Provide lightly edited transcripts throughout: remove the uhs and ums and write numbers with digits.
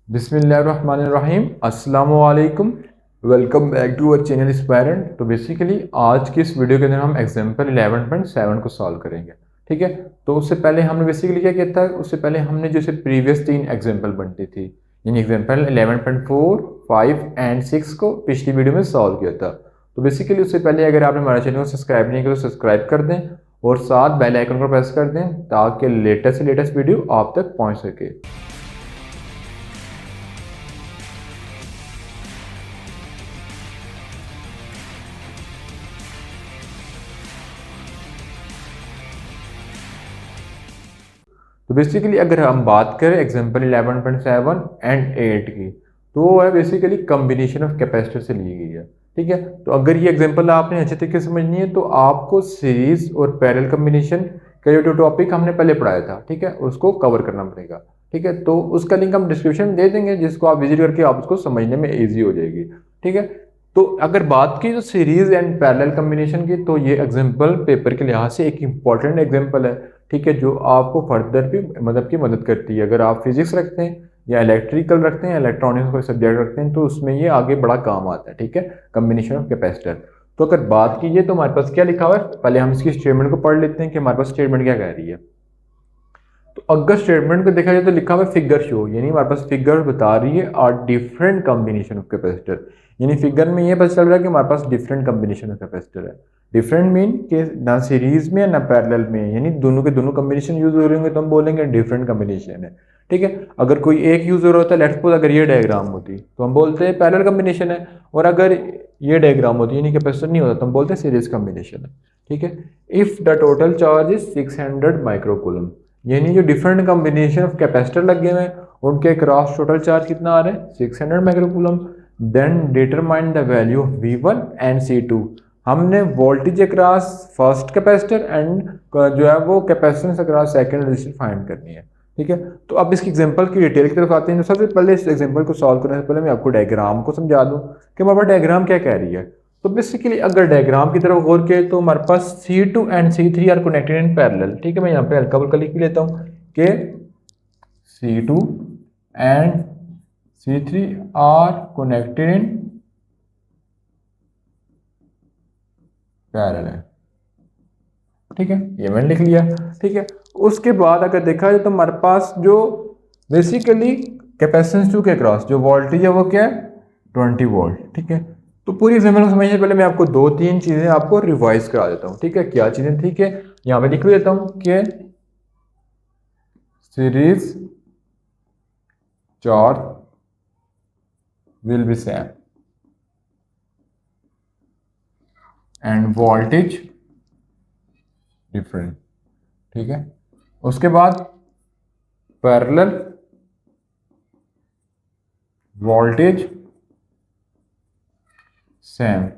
बिस्मिल्लाहिर्रहमानिर्रहीम अस्सलाम वालेकुम। Welcome back to our channel aspirant. तो बेसिकली आज की इस वीडियो के अंदर हम एग्जाम्पल 11.7 को सॉल्व करेंगे। ठीक है, तो उससे पहले हमने बेसिकली क्या किया था, उससे पहले हमने जैसे प्रीवियस 3 एग्जाम्पल बनती थी यानी एग्जाम्पल 11.4, 5 एंड 6 को पिछली वीडियो में सॉल्व किया था। तो बेसिकली उससे पहले अगर आपने हमारे चैनल को सब्सक्राइब नहीं किया तो सब्सक्राइब कर दें और साथ बेल आइकन को प्रेस कर दें ताकि लेटेस्ट से लेटेस्ट वीडियो आप तक पहुँच सके। तो बेसिकली अगर हम बात करें एग्जांपल 11.7 एंड 8 की, तो वो है बेसिकली कम्बिनेशन ऑफ कैपेसिटर से ली गई है। ठीक है, तो अगर ये एग्जांपल आपने अच्छे तरीके से समझनी है तो आपको सीरीज और पैरेलल कम्बिनेशन का जो टॉपिक हमने पहले पढ़ाया था, ठीक है, उसको कवर करना पड़ेगा। ठीक है, तो उसका लिंक हम डिस्क्रिप्शन में दे देंगे जिसको आप विजिट करके आप उसको समझने में ईजी हो जाएगी। ठीक है, तो अगर बात की तो सीरीज एंड पैरेलल कम्बिनेशन की, तो ये एग्जांपल पेपर के लिहाज से एक इंपॉर्टेंट एग्जांपल है। ठीक है, जो आपको फर्दर भी की मदद करती है। अगर आप फिजिक्स रखते हैं या इलेक्ट्रिकल रखते हैं, इलेक्ट्रॉनिक्स कोई सब्जेक्ट रखते हैं, तो उसमें ये आगे बड़ा काम आता है। ठीक है, कम्बिनेशन ऑफ कैपेसिटर। तो अगर बात कीजिए तो हमारे पास क्या लिखा हुआ है, पहले हम इसकी स्टेटमेंट को पढ़ लेते हैं कि हमारे पास स्टेटमेंट क्या कह रही है। तो अगर स्टेटमेंट को देखा जाए तो लिखा हुआ है फिगर शो, यानी हमारे पास फिगर बता रही है are different combination of capacitor. यानी फिगर में ये पता चल रहा है कि हमारे पास डिफरेंट कॉम्बिनेशन ऑफ कैपेसिटर है। डिफरेंट मीन कि ना सीरीज में ना पैरेलल में, यानी दोनों के दोनों कॉम्बिनेशन यूज हो रहे होंगे तो हम बोलेंगे डिफरेंट कॉम्बिनेशन है। ठीक है, अगर कोई एक यूज हो रहा होता है, लेट्स सपोज अगर ये डायग्राम होती तो हम बोलते हैं पैरेलल कॉम्बिनेशन है, और अगर ये डायग्राम होती यानी कैपेसिटर नहीं होता तो हम बोलते हैं सीरीज कॉम्बिनेशन है। ठीक है, if the total charge is 600 microcoulomb, यानी जो डिफरेंट कॉम्बिनेशन ऑफ कैपेसिटर लगे हुए हैं उनके क्रॉस टोटल चार्ज कितना आ रहा है, 600 microcoulomb. Then determine the value of V1 and C2। हमने voltage across first capacitor and जो है वो capacitance across second resistor find करनी है। ठीक है, तो अब इसकी एग्जांपल की डिटेल की तरफ आते हैं। तो सबसे पहले इस एग्जांपल को सॉल्व करने से पहले मैं आपको डायग्राम को समझा दूं कि हमारे पास डायग्राम क्या कह रही है। तो बेसिकली अगर डायग्राम की तरफ गौर किए तो हमारे पास C2 and C3 are connected in parallel. ठीक है, मैं यहाँ पे हल्का फुल्का लिख लेता हूँ कि C2 and C3 are connected in parallel. ठीक है, ये मैंने लिख लिया। ठीक है, उसके बाद अगर देखा जाए तो हमारे पास जो बेसिकली कैपेसिटेंस 2 के अक्रॉस जो वोल्टेज है वो क्या है, 20 वोल्ट। ठीक है, तो पूरी एग्जाम्पल को समझने से पहले मैं आपको 2-3 चीजें आपको रिवाइज करा देता हूँ। ठीक है, क्या चीजें, ठीक है, यहाँ पे लिख देता हूँ कि series charge will be same end voltage different. ठीक है, उसके बाद parallel voltage same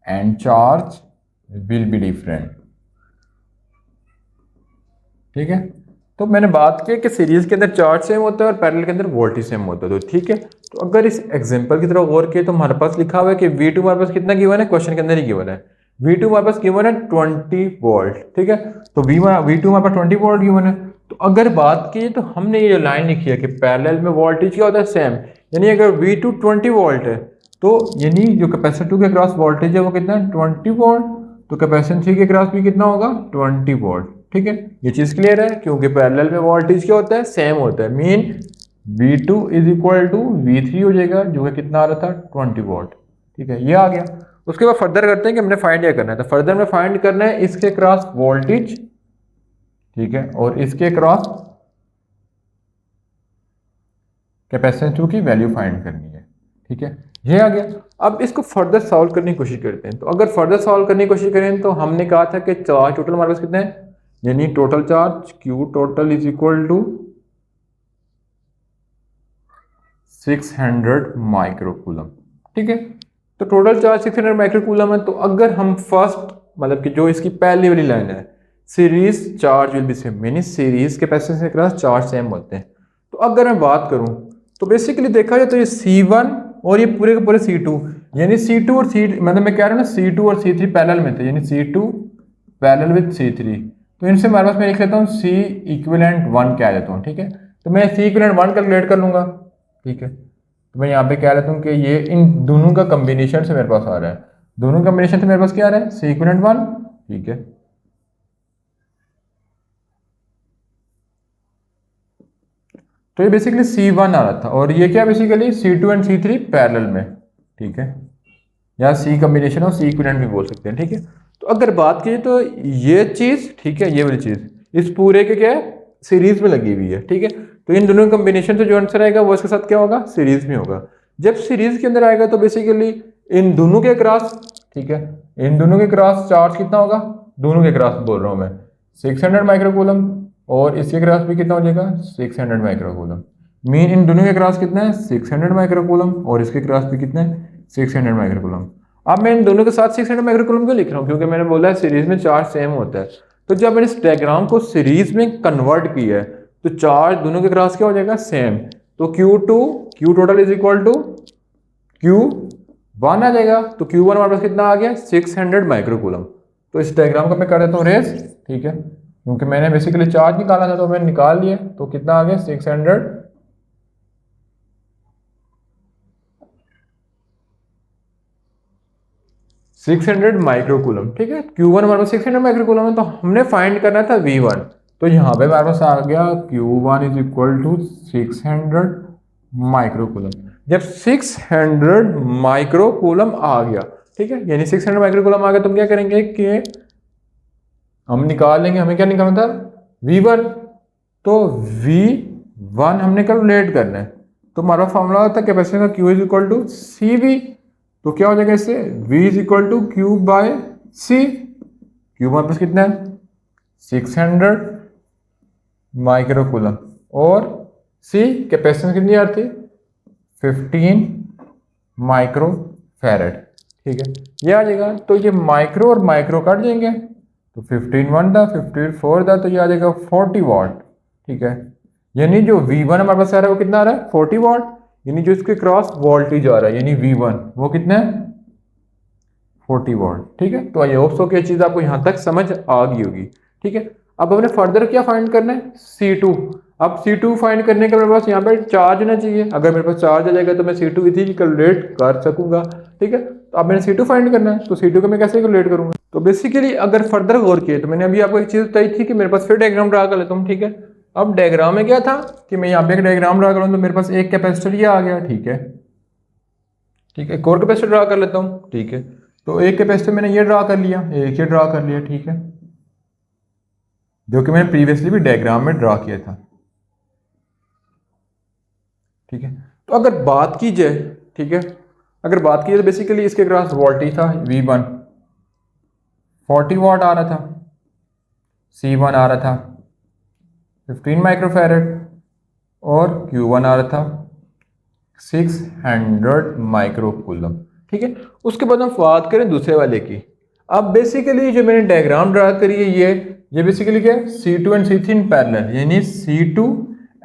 and charge will be different. ठीक है, तो मैंने बात की कि सीरीज के अंदर चार्ज सेम होता है और पैरेलल के अंदर वोल्टेज सेम होता है। तो ठीक है, तो अगर इस एग्जांपल की तरफ गौर किए तो हमारे पास लिखा हुआ है कि V2 हमारे पास कितना गिवन है, क्वेश्चन के अंदर ही गिवन है। V2 हमारे पास गिवन है 20 वोल्ट। ठीक है, तो V2 हमारे पास 20 वोल्ट गिवन है। तो अगर बात की तो हमने ये लाइन लिखी है कि पैरेलल में वोल्टेज क्या होता है, सेम। यानी अगर V2 20 वोल्ट है तो यानी जो कैपेसिटर 2 के क्रॉस वोल्टेज है वो कितना है, 20 वोल्ट। तो कैपेसिटर 3 के क्रॉस भी कितना होगा, 20 वोल्ट। ठीक है, ये चीज क्लियर है, क्योंकि पैरेलल में वोल्टेज क्या होता है, सेम होता है। Mean V2 is equal to V3 हो जाएगा, जो कि कितना आ रहा था, 20 वोल्ट। ठीक है, ये आ गया। उसके बाद फर्दर करते हैं कि हमने फाइंड क्या करना है। तो फर्दर में फाइंड करना है इसके क्रॉस वोल्टेज, ठीक है, और इसके क्रॉस कैपेसिटेंस 2 की वैल्यू फाइंड करनी है। ठीक है, ये आ गया। अब इसको फर्दर सॉल्व करने की कोशिश करते हैं। तो अगर फर्दर सॉल्व करने की कोशिश करें तो हमने कहा था कि चार्ज टोटल हमारे पास कितने हैं, यानी total charge Q total is equal to 600 microcoulomb. ठीक है, तो टोटल चार्ज 600 माइक्रोकूलम है। तो अगर हम फर्स्ट मतलब कि जो इसकी पहली वाली लाइन है, series charge will be same, यानी सीरीज कैपेसिटेंस के क्रॉस चार्ज सेम होते हैं। तो अगर मैं बात करूं तो बेसिकली देखा जाए तो ये C1 और ये पूरे के पूरे C2, यानी C2 और C मतलब मैं कह रहा हूँ ना C2 और C3 पैरेलल में थे, यानी C2 पैरेलल विद C3। तो इनसे हमारे पास मैं लिख लेता हूँ C इक्विवेलेंट 1 क्या देता हूँ। ठीक है, तो मैं सी इक्विवेलेंट 1 कैलकुलेट कर लूँगा, ठीक है। तो मैं यहाँ पे कह लेता हूँ कि ये इन दोनों का कम्बिनेशन से मेरे पास आ रहा है, दोनों कम्बिनेशन से मेरे पास क्या आ रहा है, सी इक्विवेलेंट 1, ठीक है। तो ये बेसिकली C1 आ रहा था, और ये क्या basically C2 and C3 parallel में, ठीक है, या सी कम्बिनेशन और सी इक्विवेलेंट भी बोल सकते हैं, ठीक है। तो अगर बात की तो ये चीज़, ठीक है, ये वाली चीज़ इस पूरे के क्या है, सीरीज में लगी हुई है, ठीक है। तो इन दोनों कम्बिनेशन से जो आंसर आएगा वो इसके साथ क्या होगा, सीरीज में होगा। जब सीरीज के अंदर आएगा तो बेसिकली इन दोनों के क्रॉस, ठीक है, इन दोनों के क्रॉस चार्ज कितना होगा, दोनों के क्रॉस बोल रहा हूँ मैं, 600 माइक्रोकूलम, और इसके क्रॉस भी कितना हो जाएगा, 600 माइक्रोकूलम। मीन इन दोनों के क्रॉस कितना है, 600 माइक्रोकूलम, और इसके क्रॉस भी कितना है, 600 माइक्रोकूलम। अब मैं इन दोनों के साथ 600 माइक्रोकूलम क्यों लिख रहा हूँ, क्योंकि मैंने बोला है सीरीज में चार्ज सेम होता है। तो जब मैंने इस डायग्राम को सीरीज में कन्वर्ट किया है तो चार्ज दोनों के क्रॉस क्या हो जाएगा, सेम। तो Q total is equal to Q1 आ जाएगा। तो Q1 हमारे पास कितना आ गया, 600 माइक्रोकूलम। तो इस डायग्राम को मैं कर देता हूँ रेस, ठीक है, क्योंकि मैंने बेसिकली चार्ज निकाला था तो मैंने निकाल लिया। तो कितना आ गया, 600 माइक्रोकूलम, ठीक है। Q1 हमारे पास 600 माइक्रोकूलम है, तो हमने फाइंड करना था V1। तो यहाँ पे हमारे पास आ गया Q1 is equal to 600 microcoulomb. जब 600 माइक्रोकूलम आ गया, ठीक है, यानी 600 माइक्रोकूलम आ गया, तो हम क्या करेंगे कि हम निकाल लेंगे, हमें क्या निकालना था, V1। तो V1 हमने कैलकुलेट करना है। तो हमारा फॉर्मूला होता है कैपेसिटर का Q is equal to CV। तो क्या हो जाएगा इससे, V is equal to Q by C। Q हमारे पास कितना है, 600 माइक्रोकूलम, और C कैपेसिटेंस कितनी आ रही थी, 15 माइक्रो फैरेड, ठीक है, ये आ जाएगा। तो ये माइक्रो और माइक्रो काट जाएंगे, तो 15 1 था, 15 4 था, तो ये आ जाएगा 40 वाट, ठीक है। यानी जो V1 हमारे पास आ रहा है वो कितना आ रहा है, 40 वाट। यानी जो इसके क्रॉस वोल्टेज आ रहा है यानी V1 वो कितना है, 40 वाट, ठीक है। तो आई होप सो कि चीज़ आपको यहाँ तक समझ आ गई होगी, ठीक है। अब हमने फर्दर क्या फाइंड करना है, C2। अब C2 फाइंड करने का मेरे पास यहाँ पे चार्ज होना चाहिए। अगर मेरे पास चार्ज आ जाएगा तो मैं C2 इजीली कैलकुलेट कर सकूंगा, ठीक है। तो अब मैंने C2 फाइंड करना है, तो C2 को मैं कैसे कैलकुलेट करूंगा। तो बेसिकली अगर फर्दर गौर किए तो मैंने अभी आपको एक चीज़ बताई थी कि मेरे पास फिर डायग्राम ड्रा कर लेता हूँ, ठीक है। अब डायग्राम में क्या था कि मैं यहाँ पे एक डायग्राम ड्रा करूँ, तो मेरे पास एक कैपेसिटर ये आ गया, ठीक है, ठीक है। एक और कैपेसिटर ड्रा कर लेता हूँ, ठीक है। तो एक कैपेसिटर मैंने ये ड्रा कर लिया, एक ये ड्रा कर लिया, ठीक है, जो कि मैंने प्रीवियसली भी डायग्राम में ड्रा किया था, ठीक है। तो अगर बात की जाए, ठीक है, अगर बात की जाए तो बेसिकली इसके क्रॉस वोल्टेज था V1 40 वाट आ रहा था, C1 आ रहा था 15 माइक्रोफैरेड, और Q1 आ रहा था 600 माइक्रोकूलम, ठीक है। उसके बाद हम बात करें दूसरे वाले की। अब बेसिकली जो मैंने डायग्राम ड्रा करी है ये बेसिकली क्या है, C2 and C3 in parallel, यानी C2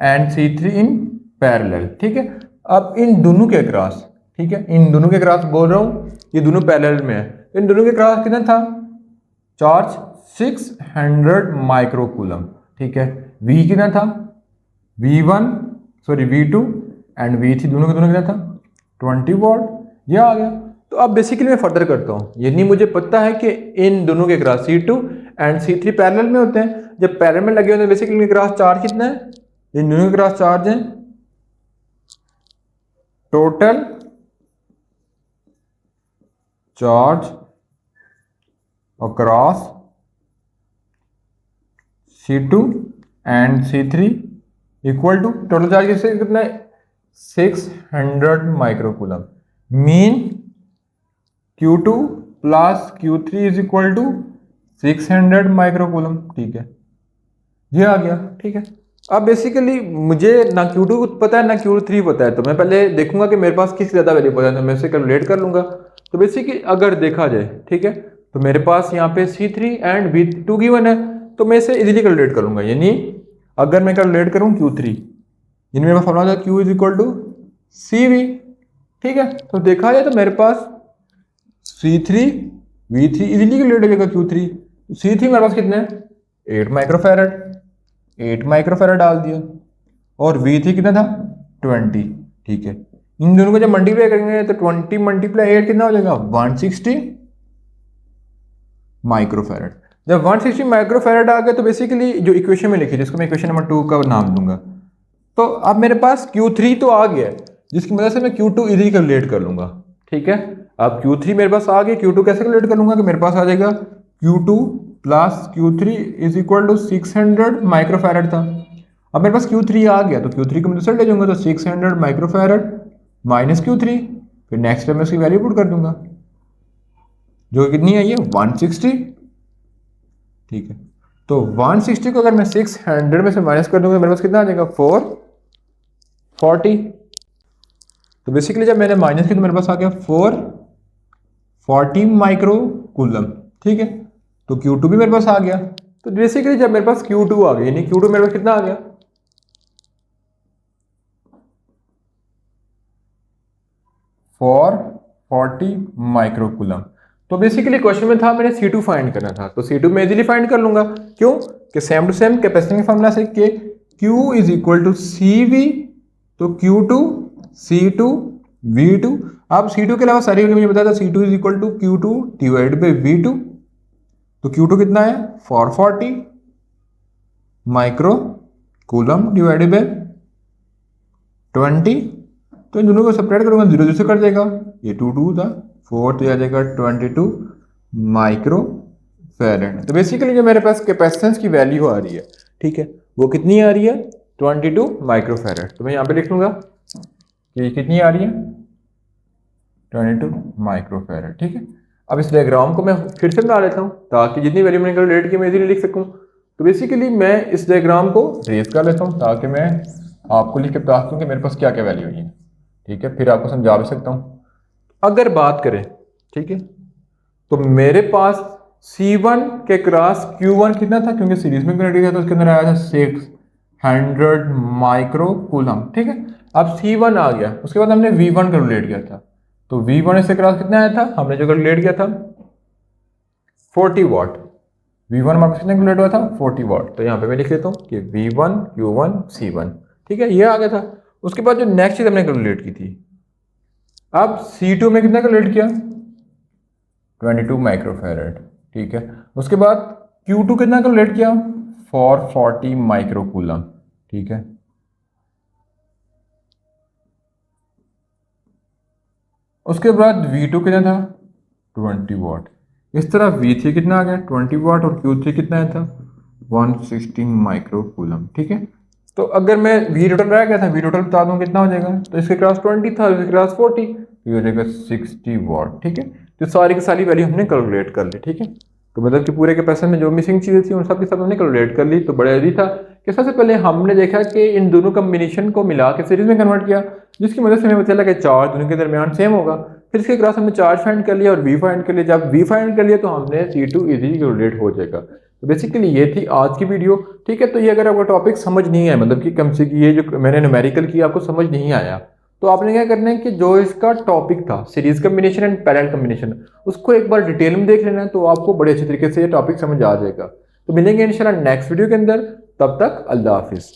and C3 in parallel, ठीक है। अब इन दोनों के क्रॉस, ठीक है, इन दोनों के क्रॉस बोल रहा हूँ, ये दोनों पैरेलल में है। इन दोनों के क्रॉस कितना था, चार्ज 600 माइक्रोकूलम, ठीक है। V कितना था, V2 एंड V3 दोनों के दोनों कितना था, 20 वाट, ये आ गया। तो अब बेसिकली मैं फर्दर करता हूँ, यानी मुझे पता है कि इन दोनों के cross C2 and C3 parallel में होते हैं। जब पैरेलल में लगे होते हैं बेसिकली इनके क्रॉस चार्ज कितना है, इन दोनों के क्रॉस चार्ज है total charge across C2 and C3 equal to total charge कितना है, 600 microcoulomb. Mean Q2 plus Q3 is equal to 600 microcoulomb, ठीक है, ये आ गया, ठीक है। अब बेसिकली मुझे ना Q2 पता है ना Q3 पता है, तो मैं पहले देखूंगा कि मेरे पास किस ज़्यादा वैल्यू पता है, तो मैं इसे कैलकुलेट कर लूंगा। तो बेसिकली अगर देखा जाए, ठीक है, तो मेरे पास यहाँ पे C3 एंड V2 गिवन है, तो मैं इसे इजीली कैलकुलेट कर लूंगा। यानी अगर मैं कैलकुलेट करूँ Q3, यानी मेरा फॉर्मूला था Q is equal to CV, ठीक है। तो देखा जाए तो मेरे पास C3 V3 इजीली कैलकुलेट हो जाएगा Q3। C3 मेरे पास कितने हैं, 8 माइक्रोफैरेड, 8 माइक्रोफैरेड डाल दिया, और V3 कितना था 20, ठीक है। इन दोनों को जब मल्टीप्लाई करेंगे तो 20 मल्टीप्लाई 8 कितना हो जाएगा 160 माइक्रोफैरड। जब 160 माइक्रोफैरड आ गया तो बेसिकली जो इक्वेशन में लिखी जिसको मैं इक्वेशन नंबर 2 का नाम दूंगा, तो अब मेरे पास Q3 तो आ गया जिसकी मदद से मैं Q2 इजीली कैलकुलेट कर लूंगा, ठीक है। अब Q3 मेरे पास आ गया, Q2 कैसे कैलकुलेट कर लूंगा कि मेरे पास आ जाएगा Q2 plus Q3 is equal to 600 microfarad था। अब मेरे पास Q3 आ गया तो Q3 को मैं दूसरा ले जाऊंगा तो 600 माइक्रोफैरड माइनस Q3, फिर नेक्स्ट टाइम मैं उसकी वैल्यू पुट कर दूंगा जो कितनी है ये 160, ठीक है। तो 160 को अगर मैं 600 में से माइनस कर दूंगा मेरे पास कितना आ जाएगा 440। तो बेसिकली जब मैंने माइनस किया तो मेरे पास आ गया 440 माइक्रो कूलम, ठीक है। तो Q2 भी मेरे पास आ गया। तो बेसिकली जब मेरे पास Q2 आ गया यानी Q2 मेरे पास कितना आ गया 440 माइक्रो कूलम। तो बेसिकली क्वेश्चन में था मैंने C2 फाइंड करना था, तो C2 मैं इजीली फाइंड कर लूंगा, क्यों कि same to same capacity formula से कि Q is equal to CV, तो Q2 C2 V2। अब C2 के अलावा सारी वैल्यू मुझे बताया था C2 is equal to Q2 divide by V2, तो Q2 कितना है 440 माइक्रो कूलम डिवाइडेड बाई 20, तो इन दोनों को सेपरेट करूंगा 0 0 से कट जाएगा, ये 2 2 था 4 तो आ जाएगा 22 माइक्रो फैरेड। तो बेसिकली जो मेरे पास कैपेसिटेंस की वैल्यू आ रही है, ठीक है, वो कितनी आ रही है 22 माइक्रो फैरेड। तो मैं यहाँ पे लिख लूंगा कि कितनी आ रही है 22 माइक्रो फैरेड, ठीक है। अब इस डायग्राम को मैं फिर से बना लेता हूँ ताकि जितनी वैल्यू मैंने कैलकुलेट की मैं इजीली लिख सकूँ। तो बेसिकली मैं इस डायग्राम को रेज कर लेता हूँ ताकि मैं आपको लिख के बता दूँ कि मेरे पास क्या क्या वैल्यू हुई है, ठीक है, फिर आपको समझा भी सकता हूँ। अगर बात करें, ठीक है, तो मेरे पास C1 के क्रॉस Q1 कितना था, क्योंकि सीरीज में कनेक्ट किया तो उसके अंदर आया था 600 माइक्रो कूलम, ठीक है। अब C1 आ गया, उसके बाद हमने V1 कैलकुलेट किया था, तो V1 इससे क्रॉस कितना आया था, हमने जो कैलकुलेट किया था 40 वाट। V1 हमारे कितने कैलकुलेट हुआ था 40 वाट। तो यहाँ पे मैं लिख लेता हूँ कि V1 Q1 C1, ठीक है, ये आ गया था। उसके बाद जो नेक्स्ट चीज हमने कैलकुलेट की थी, अब C2 में कितना कैलकुलेट किया 22 माइक्रोफैरेड, ठीक है। उसके बाद Q2 कितना कैलकुलेट किया 440 माइक्रो कूलम, ठीक है। उसके बाद V2 कितना था 20 वाट। इस तरह V3 कितना आ गया 20 वाट और Q3 कितना आया था 160 माइक्रो कूलम, ठीक है। तो अगर मैं V टोटल रह गया था, V टोटल बता दूं कितना हो जाएगा, तो इसके क्रॉस 20 था, इसके क्रॉस 40, तो ये हो जाएगा 60 वाट, ठीक है। तो सारी की सारी वैल्यू हमने कैलकुलेट कर ली, ठीक है। तो मतलब कि पूरे के पैसे में जो मिसिंग चीज़ें थी उन सब की सब हमने कैलकुलेट कर ली। तो बड़ा ईजी था कि सबसे पहले हमने देखा कि इन दोनों कम्बिनेशन को मिला के सीरीज में कन्वर्ट किया, जिसकी मदद से हमें पता चला कि चार्ज दोनों के दरमियान सेम होगा। फिर इसके क्रॉस हमने चार्ज फाइंड कर लिया और V फाइंड कर लिया। जब V फाइंड कर लिया तो हमने C2 इजीली कैलकुलेट हो जाएगा। तो बेसिकली ये थी आज की वीडियो, ठीक है। तो ये अगर आपको टॉपिक समझ नहीं आया, मतलब कि कम से ये जो मैंने न्यूमेरिकल किया आपको समझ नहीं आया, तो आपने क्या करना है कि जो इसका टॉपिक था series combination and parallel combination, उसको एक बार डिटेल में देख लेना है, तो आपको बड़े अच्छे तरीके से ये टॉपिक समझ आ जाएगा। तो मिलेंगे इंशाल्लाह नेक्स्ट वीडियो के अंदर, तब तक अल्लाह हाफिज़।